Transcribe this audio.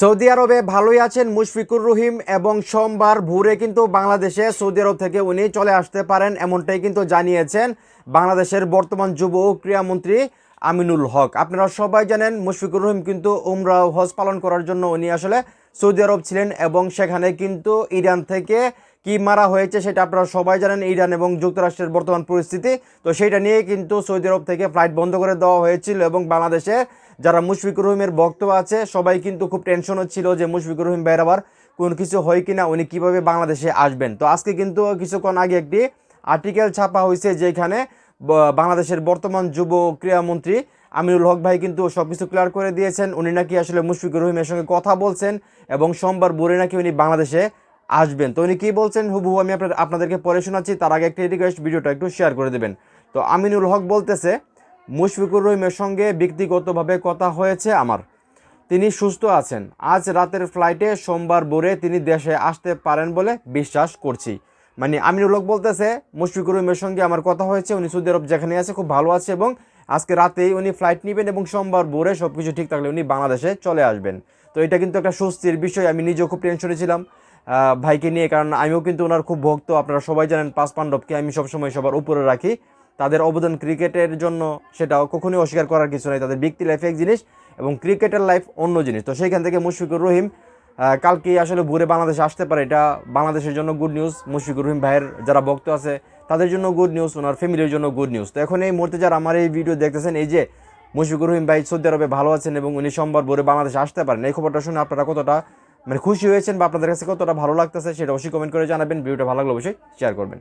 Saudi আরবে ভালোই আছেন মুশফিকুর রহিম এবং সোমবার ভোরে কিন্তু বাংলাদেশে সৌদি আরব থেকে উনি চলে আসতে পারেন এমনটাই কিন্তু জানিয়েছেন বাংলাদেশের বর্তমান যুব ও ক্রীড়ামন্ত্রী আমিনুল হক। আপনারা সবাই জানেন মুশফিকুর রহিম কিন্তু উমরা হজ পালন করার জন্য উনি আসলে সৌদি আরব ছিলেন এবং সেখানে কিন্তু ইরান থেকে কি মারা হয়েছে সেটা আপনারা সবাই জানেন, ইরান এবং যুক্তরাষ্ট্রের বর্তমান পরিস্থিতি। তো সেইটা নিয়ে কিন্তু সৌদি আরব থেকে ফ্লাইট বন্ধ করে দেওয়া হয়েছিল এবং বাংলাদেশে যারা মুশফিকুর রহিমের ভক্ত আছে সবাই কিন্তু খুব টেনশন হচ্ছিল যে মুশফিকুর রহিম ভাইয়ের আবার কোন কিছু হয় কিনা, উনি কিভাবে বাংলাদেশে আসবেন। তো আজকে কিন্তু কিছুক্ষণ আগে একটি আর্টিকেল ছাপা হয়েছে যেখানে বাংলাদেশের বর্তমান যুব ক্রীড়ামন্ত্রী আমিনুল হক ভাই কিন্তু সব কিছু ক্লিয়ার করে দিয়েছেন। উনি নাকি আসলে মুশফিকুর রহিমের সঙ্গে কথা বলছেন এবং সোমবার ভোরে নাকি উনি বাংলাদেশে আসবেন। তো উনি কী বলছেন হুবহু আমি আপনাদেরকে পরে শোনাচ্ছি, তার আগে একটা রিকোয়েস্ট, ভিডিওটা একটু শেয়ার করে দেবেন। তো আমিনুল হক বলতেছে, মুশফিকুর রহিমের সঙ্গে ব্যক্তিগতভাবে কথা হয়েছে আমার, তিনি সুস্থ আছেন। আজ রাতের ফ্লাইটে সোমবার ভোরে তিনি দেশে আসতে পারেন বলে বিশ্বাস করছি। মানে আমিনুল হক বলতেছে মুশফিকুর রহিমের সঙ্গে আমার কথা হয়েছে, উনি সৌদি আরব যেখানে আছে খুব ভালো আছে এবং আজকে রাতেই উনি ফ্লাইট নেবেন এবং সোমবার ভোরে সব কিছু ঠিক থাকলে উনি বাংলাদেশে চলে আসবেন। তো এটা কিন্তু একটা স্বস্তির বিষয়। আমি নিজেও খুব টেনশনে ছিলাম ভাইকে নিয়ে, কারণ আমিও কিন্তু ওনার খুব ভক্ত। আপনারা সবাই জানেন পাঁচ পাণ্ডবকে আমি সবসময় সবার উপরে রাখি। তাদের অবদান ক্রিকেটের জন্য সেটাও কখনোই অস্বীকার করার কিছু নাই। তাদের ব্যক্তি লাইফ এক জিনিস এবং ক্রিকেটের লাইফ অন্য জিনিস। তো সেইখান থেকে মুশফিকুর রহিম কালকেই আসলে ভোরে বাংলাদেশে আসতে পারে, এটা বাংলাদেশের জন্য গুড নিউজ। মুশফিকুর রহিম ভাইয়ের যারা ভক্ত আছে তাদের জন্য গুড নিউজ, ওনার ফ্যামিলির জন্য গুড নিউজ। তো এখন এই মুহূর্তে যারা আমার এই ভিডিও দেখতেছেন, এই যে মুশফিকুর রহিম ভাই সৌদি আরবে ভালো আছেন এবং উনি সোমবার ভোরে বাংলাদেশে আসতে পারেন, এই খবরটা শুনে আপনারা কতটা খুশি হয়েছেন বা আপনাদের কাছে কতটা ভালো লাগতেছে সেটা অবশ্যই কমেন্ট করে জানাবেন। ভিডিওটা ভালো লাগলে অবশ্যই শেয়ার করবেন।